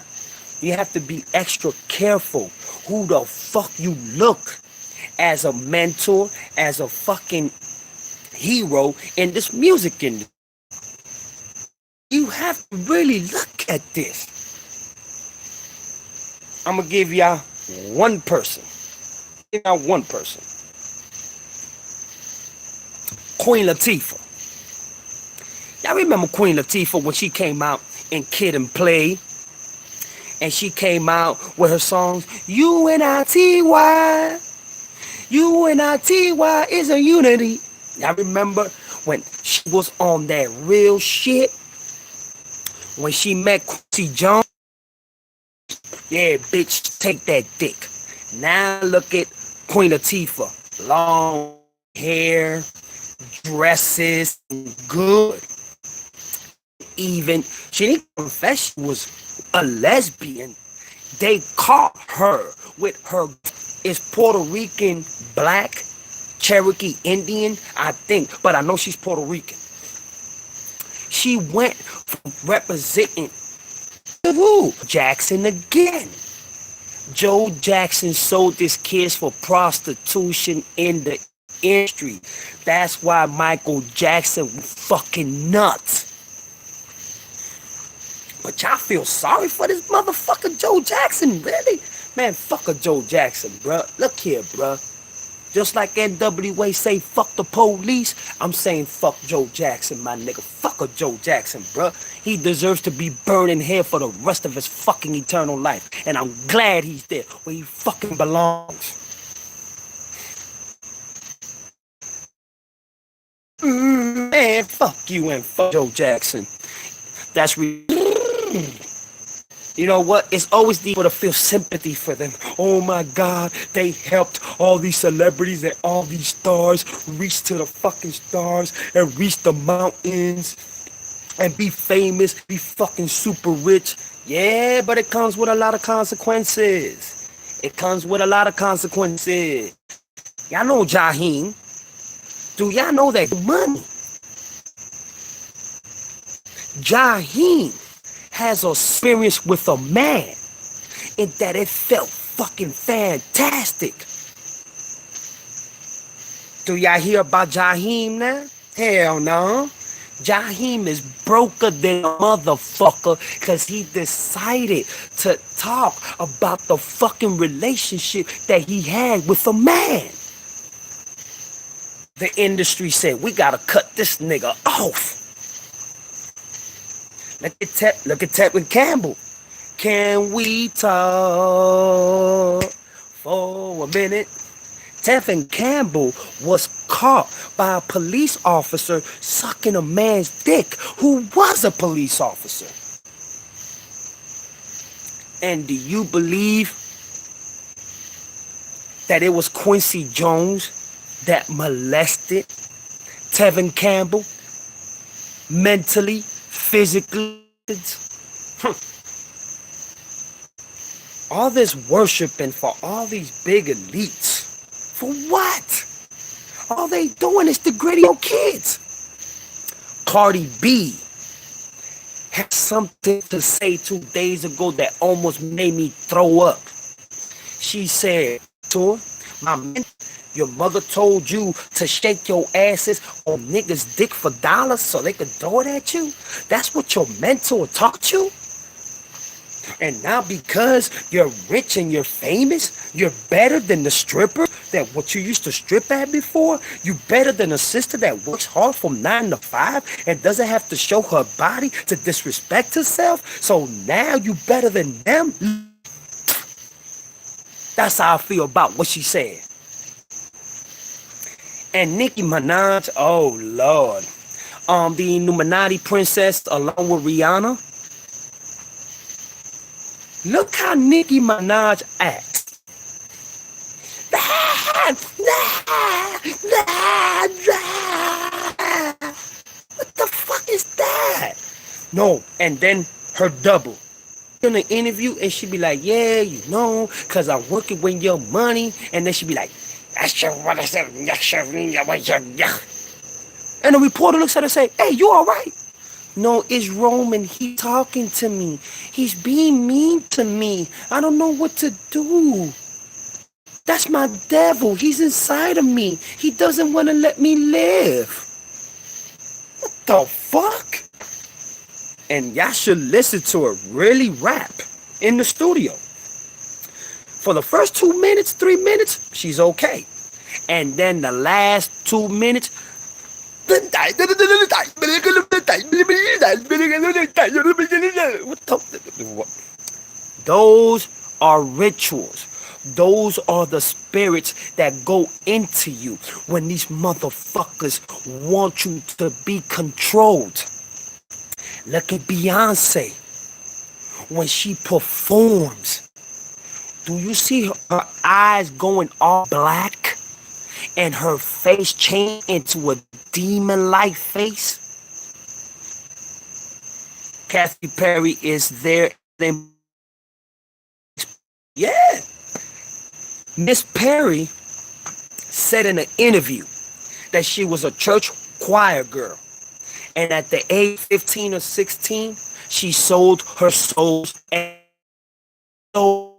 You have to be extra careful who the fuck you look as a mentor, as a fucking hero in this music industry. You have to really look at this. I'm gonna give y'all one person. Queen Latifah. Y'all remember Queen Latifah when she came out in Kid and Play? And she came out with her songs, U-N-I-T-Y. U-N-I-T-Y is a unity. Y'all remember when she was on that real shit? When she met Quincy Jones? Yeah, bitch, take that dick. Now look at Queen Latifah. Long hair, dresses, good. Even, she didn't confess she was a lesbian. They caught her with her, is Puerto Rican, black, Cherokee Indian, I think, but I know she's Puerto Rican. She went from representing Jackson again. Joe Jackson sold his kids for prostitution in the industry. That's why Michael Jackson was fucking nuts. But y'all feel sorry for this motherfucker Joe Jackson, really? Man, fuck a Joe Jackson, bruh. Look here, bruh. Just like NWA say fuck the police, I'm saying fuck Joe Jackson, my nigga. Fuck a Joe Jackson, bruh. He deserves to be burned in hell for the rest of his fucking eternal life. And I'm glad he's there where he fucking belongs. Man, fuck you and fuck Joe Jackson. That's you know what? It's always the people to feel sympathy for them. Oh my God, they helped all these celebrities and all these stars reach to the fucking stars and reach the mountains and be famous, be fucking super rich. Yeah, but it comes with a lot of consequences. It comes with a lot of consequences. Y'all know Jaheim. Do y'all know that money? Jaheim has experience with a man and that it felt fucking fantastic. Do y'all hear about Jaheim now? Hell no. Jaheim is broker than a motherfucker because he decided to talk about the fucking relationship that he had with a man. The industry said, we gotta cut this nigga off. Look at Tevin Campbell. Can we talk for a minute? Tevin Campbell was caught by a police officer sucking a man's dick who was a police officer. And do you believe that it was Quincy Jones that molested Tevin Campbell mentally, physically? All this worshiping for all these big elites. For what? All they doing is degrading your kids. Cardi B had something to say 2 days ago that almost made me throw up. She said to her, my man, your mother told you to shake your asses on niggas' dick for dollars so they could throw it at you? That's what your mentor taught you? And now because you're rich and you're famous, you're better than the stripper that what you used to strip at before? You better than a sister that works hard from 9 to 5 and doesn't have to show her body to disrespect herself? So now you better than them? That's how I feel about what she said. And Nicki Minaj, oh Lord. The Illuminati princess along with Rihanna. Look how Nicki Minaj acts. What the fuck is that? No, and then her double. In an interview, and she be like, yeah, you know, because I'm working with your money. And then she be like, and the reporter looks at her and say, hey, you all right? No, it's Roman. He's talking to me. He's being mean to me. I don't know what to do. That's my devil. He's inside of me. He doesn't want to let me live. What the fuck? And y'all should listen to her really rap in the studio. For the first 2 minutes, 3 minutes, she's okay. And then the last 2 minutes, those are rituals. Those are the spirits that go into you when these motherfuckers want you to be controlled. Look at Beyonce when she performs. Do you see her eyes going all black and her face change into a demon-like face? Katy Perry is there. Yeah. Miss Perry said in an interview that she was a church choir girl. And at the age 15 or 16, she sold her soul and sold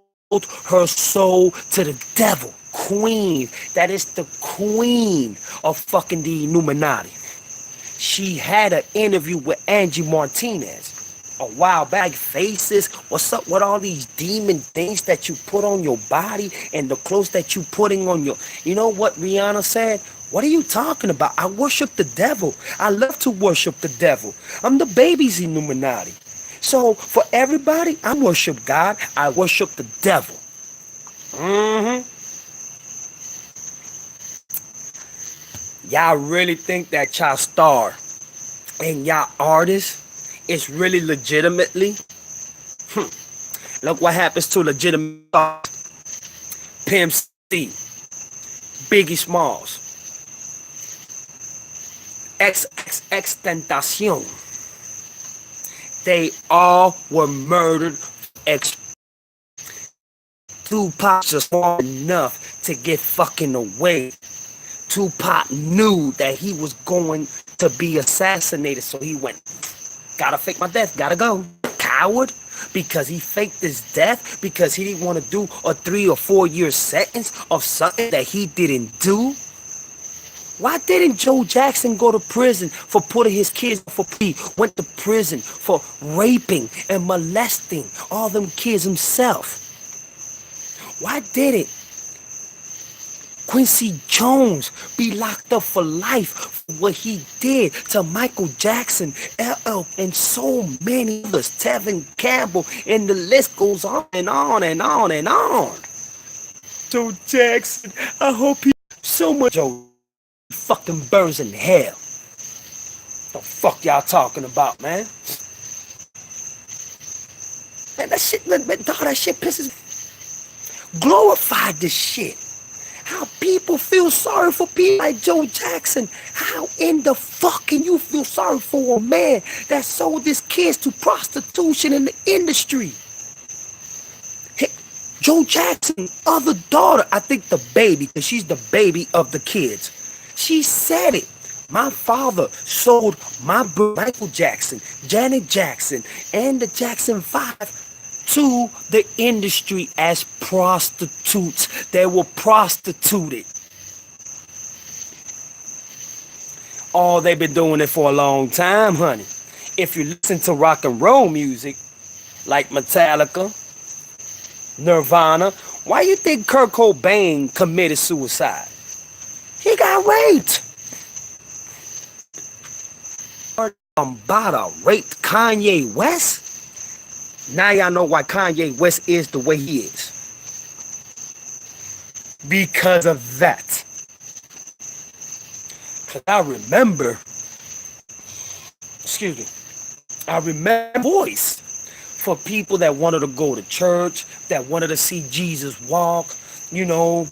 her soul to the devil. Queen. That is the queen of fucking the Illuminati. She had an interview with Angie Martinez a while back. Faces, what's up with all these demon things that you put on your body and the clothes that you putting on your... You know what Rihanna said? What are you talking about? I worship the devil. I love to worship the devil. I'm the baby's Illuminati. So for everybody, I worship God. I worship the devil. Y'all really think that y'all star and y'all artists is really legitimately? Look what happens to legitimate stars. Pimp C, Biggie Smalls, XXXTentacion. They all were murdered. Tupac just smart enough to get fucking away. Tupac knew that he was going to be assassinated, so he went, gotta fake my death, gotta go. Coward. Because he faked his death, because he didn't want to do a 3 or 4 year sentence of something that he didn't do. Why didn't Joe Jackson go to prison for putting his kids for plea? Went to prison for raping and molesting all them kids himself. Why didn't Quincy Jones be locked up for life for what he did to Michael Jackson, LL, and so many others, Tevin Campbell, and the list goes on and on and on and on. Joe Jackson, I hope he So much Joe fucking burns in hell. The fuck y'all talking about, man? Man, that shit, man, dog, that shit pisses. Glorify this shit. How people feel sorry for people like Joe Jackson. How in the fuck can you feel sorry for a man that sold his kids to prostitution in the industry? Hey, Joe Jackson, other daughter, I think the baby, because she's the baby of the kids. She said it. My father sold my brother Michael Jackson, Janet Jackson, and the Jackson 5 to the industry as prostitutes. They were prostituted. Oh, they've been doing it for a long time, honey. If you listen to rock and roll music, like Metallica, Nirvana, why you think Kurt Cobain committed suicide? He got raped. Bada raped Kanye West? Now y'all know why Kanye West is the way he is. Because of that. Because I remember voice for people that wanted to go to church, that wanted to see Jesus walk, you know.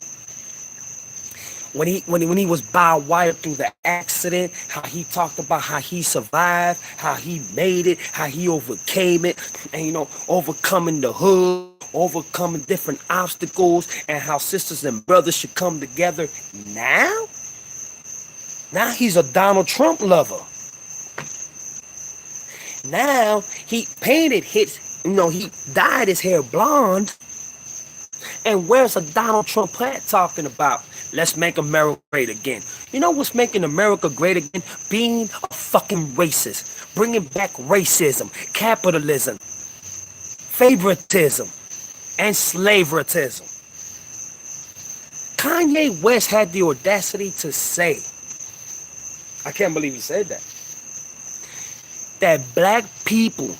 When he was by wire through the accident, how he talked about how he survived, how he made it, how he overcame it, and you know, overcoming the hood, overcoming different obstacles, and how sisters and brothers should come together. Now he's a Donald Trump lover. Now he painted his, you know, he dyed his hair blonde, and wears a Donald Trump hat talking about, let's make America great again. You know what's making America great again? Being a fucking racist. Bringing back racism, capitalism, favoritism, and slaveritism. Kanye West had the audacity to say, I can't believe he said that black people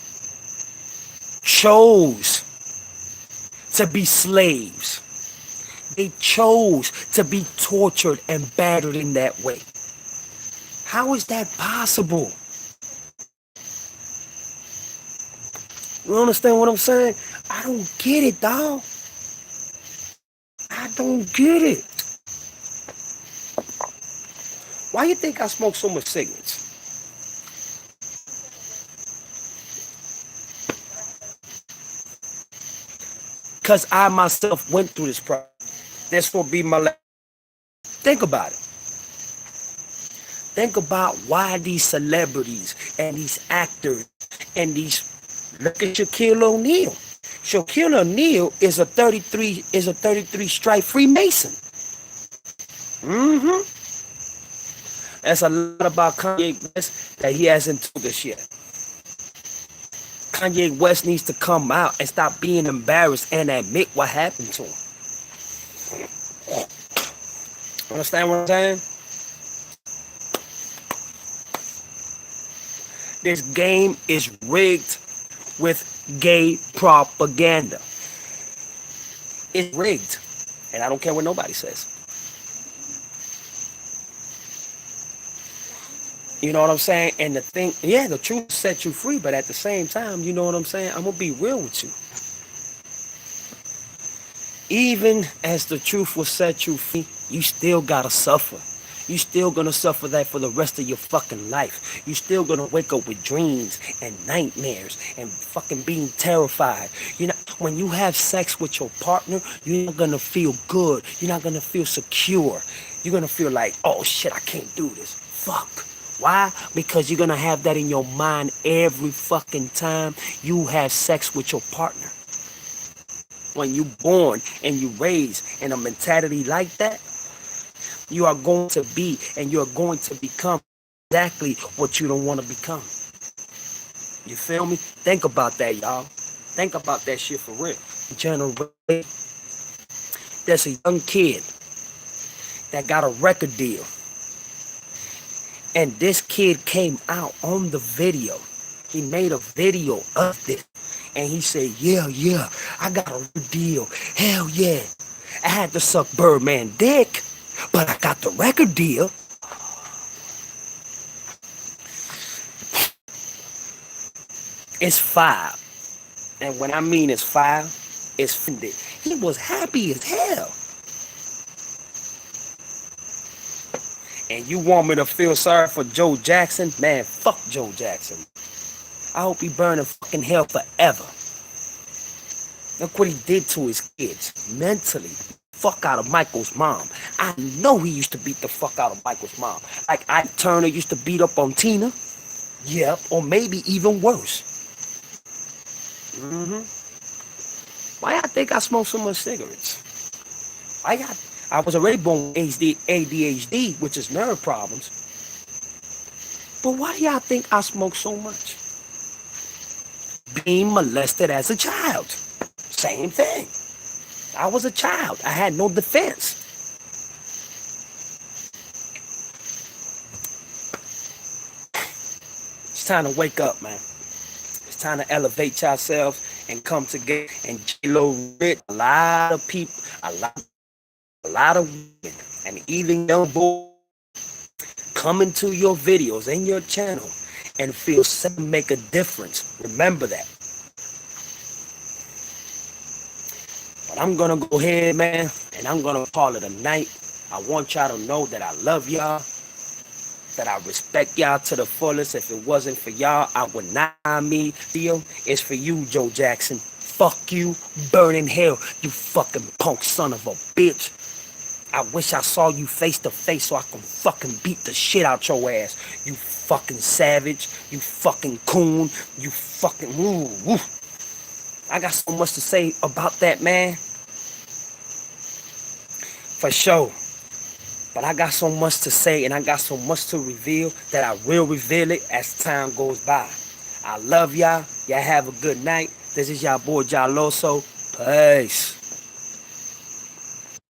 chose to be slaves. They chose to be tortured and battered in that way. How is that possible? You understand what I'm saying? I don't get it, dog. I don't get it. Why you think I smoke so much cigarettes? Because I myself went through this process. This will be my last. Think about it. Think about why these celebrities and these actors and these, look at Shaquille O'Neal. Shaquille O'Neal is a 33 stripe Freemason. That's a lot about Kanye West that he hasn't told us yet. Kanye West needs to come out and stop being embarrassed and admit what happened to him. Understand what I'm saying? This game is rigged with gay propaganda. It's rigged. And I don't care what nobody says. You know what I'm saying? And the thing, yeah, the truth set you free, but at the same time, you know what I'm saying? I'm going to be real with you. Even as the truth will set you free, you still got to suffer. You still going to suffer that for the rest of your fucking life. You still going to wake up with dreams and nightmares and fucking being terrified. You know, when you have sex with your partner, you're not going to feel good. You're not going to feel secure. You're going to feel like, oh shit, I can't do this. Fuck. Why? Because you're going to have that in your mind every fucking time you have sex with your partner. When you're born and you raised in a mentality like that, you are going to be and you're going to become exactly what you don't want to become. You feel me? Think about that, y'all. Think about that shit for real. Generation. There's a young kid that got a record deal. And this kid came out on the video. He made a video of this. And he said, yeah, I got a deal. Hell yeah. I had to suck Birdman dick. but I got the record deal. It's five. And when I mean it's five, it's funded. He was happy as hell. And you want me to feel sorry for Joe Jackson? Man, fuck Joe Jackson. I hope he burn in fucking hell forever. Look what he did to his kids. Mentally. Fuck out of Michael's mom. I know he used to beat the fuck out of Michael's mom. Like Ike Turner used to beat up on Tina. Yep, or maybe even worse. Why I think I smoke so much cigarettes? I was already born with ADHD, which is nerve problems. But why do y'all think I smoke so much? Being molested as a child. Same thing. I was a child. I had no defense. It's time to wake up, man. It's time to elevate yourselves and come together. And J-Lo Rich, a lot of people, a lot of women, and even young boys come into your videos and your channel and feel set to make a difference. Remember that. But I'm gonna go ahead, man, and I'm gonna call it a night. I want y'all to know that I love y'all, that I respect y'all to the fullest. If it wasn't for y'all, I would not me deal. It's for you, Joe Jackson. Fuck you, burn in hell, you fucking punk son of a bitch. I wish I saw you face to face so I can fucking beat the shit out your ass. You fucking savage, you fucking coon, you fucking woo. I got so much to say about that, man. For sure. But I got so much to say and I got so much to reveal that I will reveal it as time goes by. I love y'all. Y'all have a good night. This is y'all boy Jaloso. Peace.